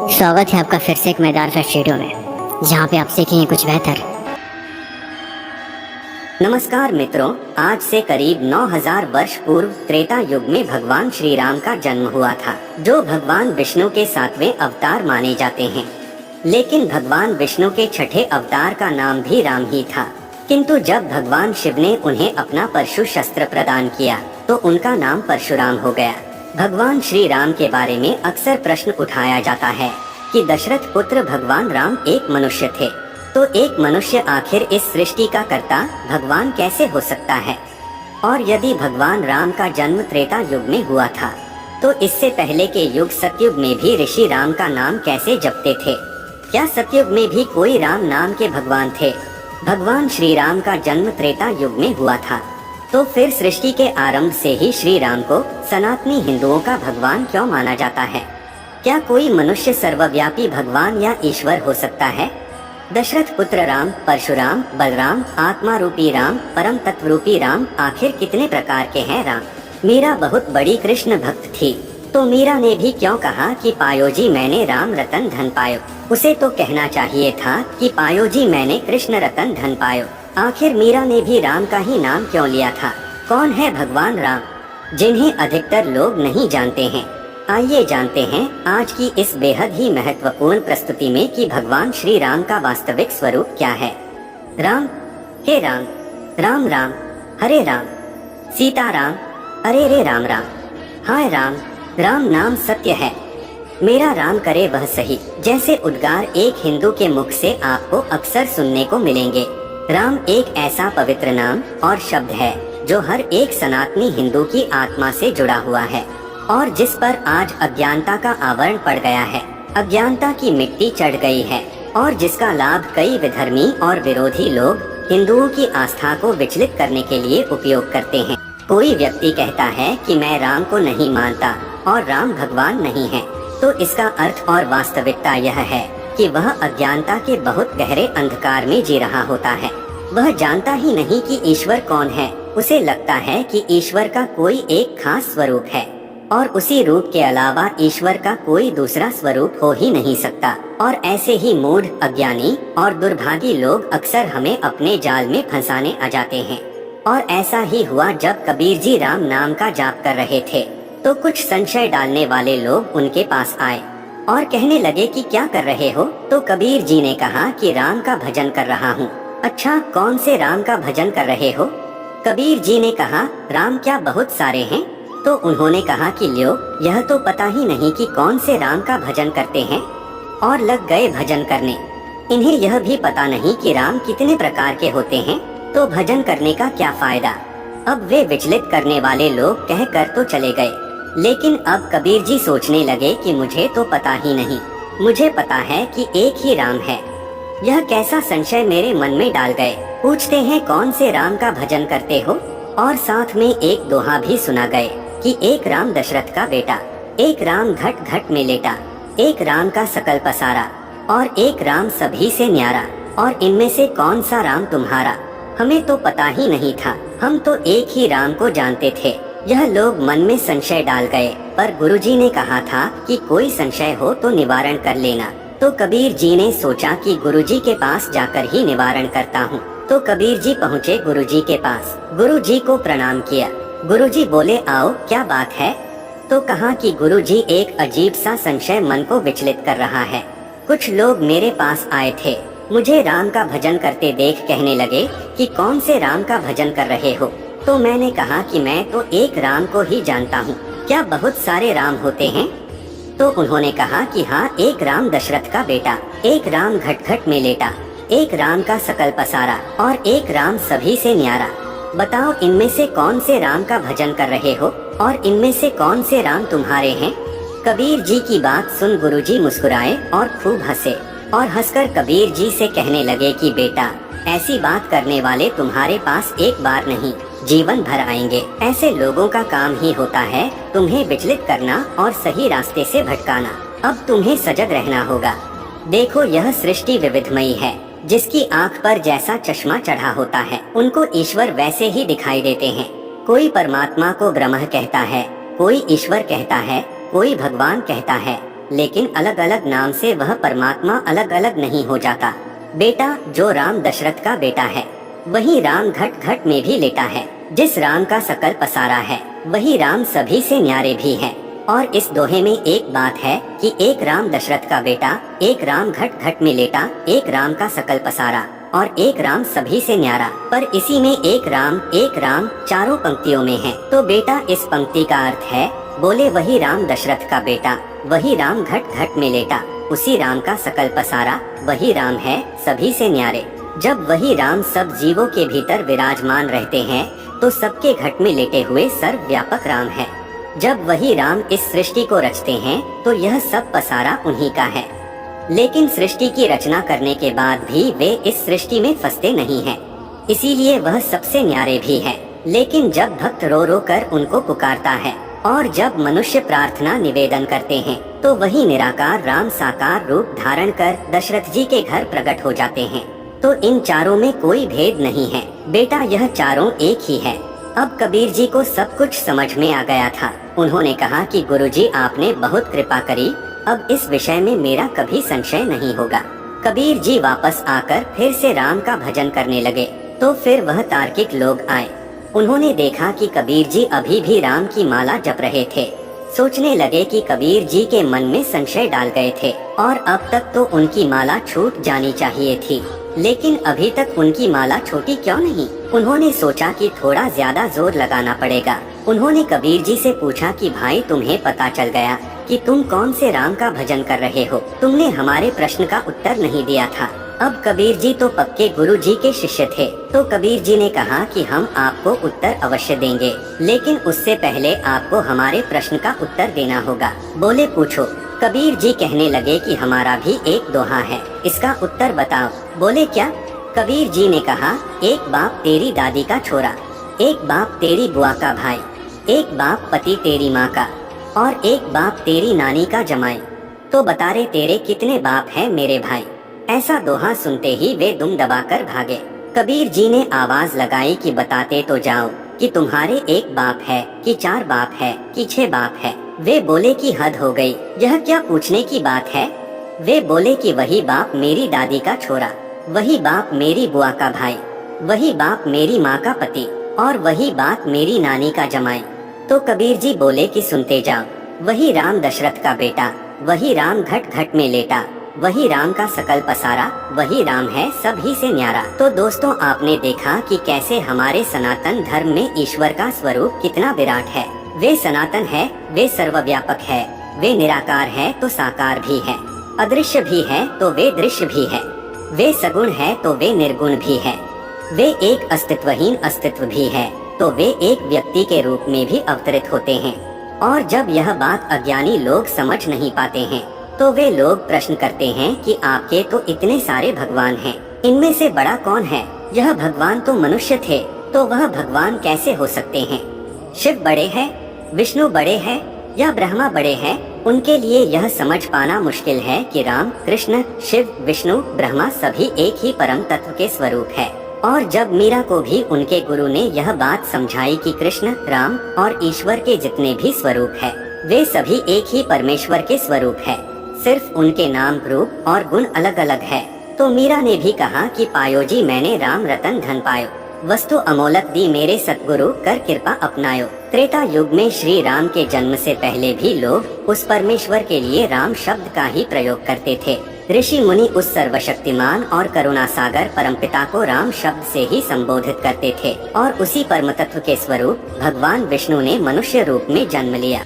स्वागत है आपका फिर से एक मैदान फर्स्ट वीडियो में, जहाँ पे आप सीखेंगे कुछ बेहतर। नमस्कार मित्रों, आज से करीब 9000 वर्ष पूर्व त्रेता युग में भगवान श्री राम का जन्म हुआ था, जो भगवान विष्णु के 7वें अवतार माने जाते हैं। लेकिन भगवान विष्णु के छठे अवतार का नाम भी राम ही था, किंतु जब भगवान शिव ने उन्हें अपना परशु शस्त्र प्रदान किया तो उनका नाम परशुराम हो गया। भगवान श्री राम के बारे में अक्सर प्रश्न उठाया जाता है कि दशरथ पुत्र भगवान राम एक मनुष्य थे, तो एक मनुष्य आखिर इस सृष्टि का कर्ता भगवान कैसे हो सकता है? और यदि भगवान राम का जन्म त्रेता युग में हुआ था, तो इससे पहले के युग सतयुग में भी ऋषि राम का नाम कैसे जपते थे? क्या सतयुग में भी कोई राम नाम के भगवान थे? भगवान श्री राम का जन्म त्रेता युग में हुआ था, तो फिर सृष्टि के आरंभ से ही श्री राम को सनातनी हिंदुओं का भगवान क्यों माना जाता है? क्या कोई मनुष्य सर्वव्यापी भगवान या ईश्वर हो सकता है? दशरथ पुत्र राम, परशुराम, बलराम, आत्मा रूपी राम, परम तत्व रूपी राम, आखिर कितने प्रकार के हैं राम? मीरा बहुत बड़ी कृष्ण भक्त थी, तो मीरा ने भी क्यों कहा कि पायो जी मैंने राम रतन धन पायो? उसे तो कहना चाहिए था कि पायो जी मैंने कृष्ण रतन धन पायो। आखिर मीरा ने भी राम का ही नाम क्यों लिया था? कौन है भगवान राम, जिन्हें अधिकतर लोग नहीं जानते हैं? आइए जानते हैं आज की इस बेहद ही महत्वपूर्ण प्रस्तुति में कि भगवान श्री राम का वास्तविक स्वरूप क्या है। राम, हे राम, राम राम, हरे राम, सीता राम, अरे रे राम राम, हाय राम, राम नाम सत्य है, मेरा राम करे वह सही, जैसे उद्गार एक हिंदू के मुख से आपको अक्सर सुनने को मिलेंगे। राम एक ऐसा पवित्र नाम और शब्द है जो हर एक सनातनी हिंदू की आत्मा से जुड़ा हुआ है और जिस पर आज अज्ञानता का आवरण पड़ गया है, अज्ञानता की मिट्टी चढ़ गई है और जिसका लाभ कई विधर्मी और विरोधी लोग हिंदुओं की आस्था को विचलित करने के लिए उपयोग करते हैं। कोई व्यक्ति कहता है कि मैं राम को नहीं मानता और राम भगवान नहीं है, तो इसका अर्थ और वास्तविकता यह है कि वह अज्ञानता के बहुत गहरे अंधकार में जी रहा होता है। वह जानता ही नहीं कि ईश्वर कौन है। उसे लगता है कि ईश्वर का कोई एक खास स्वरूप है और उसी रूप के अलावा ईश्वर का कोई दूसरा स्वरूप हो ही नहीं सकता। और ऐसे ही मूढ़, अज्ञानी और दुर्भागी लोग अक्सर हमें अपने जाल में फंसाने आ जाते हैं। और ऐसा ही हुआ जब कबीर जी राम नाम का जाप कर रहे थे, तो कुछ संशय डालने वाले लोग उनके पास आए और कहने लगे कि क्या कर रहे हो? तो कबीर जी ने कहा कि राम का भजन कर रहा हूँ। अच्छा, कौन से राम का भजन कर रहे हो? कबीर जी ने कहा, राम क्या बहुत सारे हैं? तो उन्होंने कहा कि ल्यो, यह तो पता ही नहीं कि कौन से राम का भजन करते हैं, और लग गए भजन करने। इन्हें यह भी पता नहीं कि राम कितने प्रकार के होते हैं, तो भजन करने का क्या फायदा? अब वे विचलित करने वाले लोग कह कर तो चले गए, लेकिन अब कबीर जी सोचने लगे कि मुझे तो पता ही नहीं, मुझे पता है कि एक ही राम है। यह कैसा संशय मेरे मन में डाल गए। पूछते हैं कौन से राम का भजन करते हो, और साथ में एक दोहा भी सुना गए कि एक राम दशरथ का बेटा, एक राम घट घट में लेटा, एक राम का सकल पसारा, और एक राम सभी से न्यारा, और इनमें से कौन सा राम तुम्हारा? हमें तो पता ही नहीं था, हम तो एक ही राम को जानते थे। यह लोग मन में संशय डाल गए, पर गुरुजी ने कहा था कि कोई संशय हो तो निवारण कर लेना। तो कबीर जी ने सोचा कि गुरुजी के पास जाकर ही निवारण करता हूँ। तो कबीर जी पहुँचे गुरुजी के पास, गुरुजी को प्रणाम किया। गुरुजी बोले, आओ, क्या बात है? तो कहा कि गुरुजी, एक अजीब सा संशय मन को विचलित कर रहा है। कुछ लोग मेरे पास आए थे, मुझे राम का भजन करते देख कहने लगे कि कौन से राम का भजन कर रहे हो? तो मैंने कहा कि मैं तो एक राम को ही जानता हूँ, क्या बहुत सारे राम होते हैं? तो उन्होंने कहा कि हाँ, एक राम दशरथ का बेटा, एक राम घट घट में लेटा, एक राम का सकल पसारा, और एक राम सभी से न्यारा। बताओ, इनमें से कौन से राम का भजन कर रहे हो, और इनमें से कौन से राम तुम्हारे हैं? कबीर जी की बात सुन गुरुजी मुस्कुराए और खूब हंसे, और हंसकर कबीर जी से कहने लगे कि बेटा, ऐसी बात करने वाले तुम्हारे पास एक बार नहीं, जीवन भर आएंगे। ऐसे लोगों का काम ही होता है तुम्हें विचलित करना और सही रास्ते से भटकाना। अब तुम्हें सजग रहना होगा। देखो, यह सृष्टि विविधमयी है, जिसकी आँख पर जैसा चश्मा चढ़ा होता है, उनको ईश्वर वैसे ही दिखाई देते हैं। कोई परमात्मा को ब्रह्म कहता है, कोई ईश्वर कहता है, कोई भगवान कहता है, लेकिन अलग अलग नाम से वह परमात्मा अलग अलग नहीं हो जाता। बेटा जो राम दशरथ का बेटा है, वही राम घट घट में भी लेटा है। जिस राम का सकल पसारा है, वही राम सभी से न्यारे भी है। और इस दोहे में एक बात है कि एक राम दशरथ का बेटा, एक राम घट घट में लेटा, एक राम का सकल पसारा और एक राम सभी से न्यारा। पर इसी में एक राम चारों पंक्तियों में है। तो बेटा इस पंक्ति का अर्थ है, बोले वही राम दशरथ का बेटा, वही राम घट घट में लेटा, उसी राम का सकल पसारा, वही राम है सभी से न्यारे। जब वही राम सब जीवों के भीतर विराजमान रहते हैं, तो सबके घट में लेटे हुए सर्वव्यापक राम है। जब वही राम इस सृष्टि को रचते हैं, तो यह सब पसारा उन्हीं का है। लेकिन सृष्टि की रचना करने के बाद भी वे इस सृष्टि में फंसते नहीं हैं, इसीलिए वह सबसे न्यारे भी है। लेकिन जब भक्त रो रो कर उनको पुकारता है और जब मनुष्य प्रार्थना निवेदन करते हैं, तो वही निराकार राम साकार रूप धारण कर दशरथ जी के घर प्रकट हो जाते हैं। तो इन चारों में कोई भेद नहीं है बेटा, यह चारों एक ही है। अब कबीर जी को सब कुछ समझ में आ गया था। उन्होंने कहा कि गुरुजी आपने बहुत कृपा करी, अब इस विषय में मेरा कभी संशय नहीं होगा। कबीर जी वापस आकर फिर से राम का भजन करने लगे। तो फिर वह तार्किक लोग आए। उन्होंने देखा कि कबीर जी अभी भी राम की माला जप रहे थे। सोचने लगे कि कबीर जी के मन में संशय डाल गए थे और अब तक तो उनकी माला छूट जानी चाहिए थी, लेकिन अभी तक उनकी माला छोटी क्यों नहीं। उन्होंने सोचा कि थोड़ा ज्यादा जोर लगाना पड़ेगा। उन्होंने कबीर जी से पूछा कि भाई तुम्हें पता चल गया कि तुम कौन से राम का भजन कर रहे हो, तुमने हमारे प्रश्न का उत्तर नहीं दिया था। अब कबीर जी तो पक्के गुरु जी के शिष्य थे, तो कबीर जी ने कहा कि हम आपको उत्तर अवश्य देंगे, लेकिन उससे पहले आपको हमारे प्रश्न का उत्तर देना होगा। बोले पूछो। कबीर जी कहने लगे कि हमारा भी एक दोहा है, इसका उत्तर बताओ। बोले क्या? कबीर जी ने कहा, एक बाप तेरी दादी का छोरा, एक बाप तेरी बुआ का भाई, एक बाप पति तेरी माँ का और एक बाप तेरी नानी का जमाई। तो बता रे तेरे कितने बाप हैं मेरे भाई। ऐसा दोहा सुनते ही वे दुम दबाकर भागे। कबीर जी ने आवाज लगाई कि बताते तो जाओ कि तुम्हारे एक बाप है कि 4 बाप है कि 6 बाप है। वे बोले कि हद हो गई, यह क्या पूछने की बात है। वे बोले कि वही बाप मेरी दादी का छोरा, वही बाप मेरी बुआ का भाई, वही बाप मेरी माँ का पति और वही बाप मेरी नानी का जमाई। तो कबीर जी बोले कि सुनते जाओ, वही राम दशरथ का बेटा, वही राम घट घट में लेटा, वही राम का सकल पसारा, वही राम है सभी से न्यारा। तो दोस्तों आपने देखा कि कैसे हमारे सनातन धर्म में ईश्वर का स्वरूप कितना विराट है। वे सनातन है, वे सर्वव्यापक है, वे निराकार है तो साकार भी है, अदृश्य भी है तो वे दृश्य भी है, वे सगुण है तो वे निर्गुण भी है, वे एक अस्तित्वहीन अस्तित्व भी है तो वे एक व्यक्ति के रूप में भी अवतरित होते हैं। और जब यह बात अज्ञानी लोग समझ नहीं पाते हैं, तो वे लोग प्रश्न करते हैं कि आपके तो इतने सारे भगवान हैं, इनमें से बड़ा कौन है? यह भगवान तो मनुष्य थे, तो वह भगवान कैसे हो सकते हैं? शिव बड़े हैं, विष्णु बड़े हैं या ब्रह्मा बड़े हैं? उनके लिए यह समझ पाना मुश्किल है कि राम, कृष्ण, शिव, विष्णु, ब्रह्मा सभी एक ही परम तत्व के स्वरूप है। और जब मीरा को भी उनके गुरु ने यह बात समझाई कि कृष्ण, राम और ईश्वर के जितने भी स्वरूप है, वे सभी एक ही परमेश्वर के स्वरूप है, सिर्फ उनके नाम, रूप और गुण अलग अलग है। तो मीरा ने भी कहा कि पायो जी मैंने राम रतन धन पायो, वस्तु अमोलक दी मेरे सतगुरु कर कृपा अपनायो। त्रेता युग में श्री राम के जन्म से पहले भी लोग उस परमेश्वर के लिए राम शब्द का ही प्रयोग करते थे। ऋषि मुनि उस सर्वशक्तिमान और करुणा सागर परमपिता को राम शब्द से ही संबोधित करते थे और उसी परम तत्व के स्वरूप भगवान विष्णु ने मनुष्य रूप में जन्म लिया।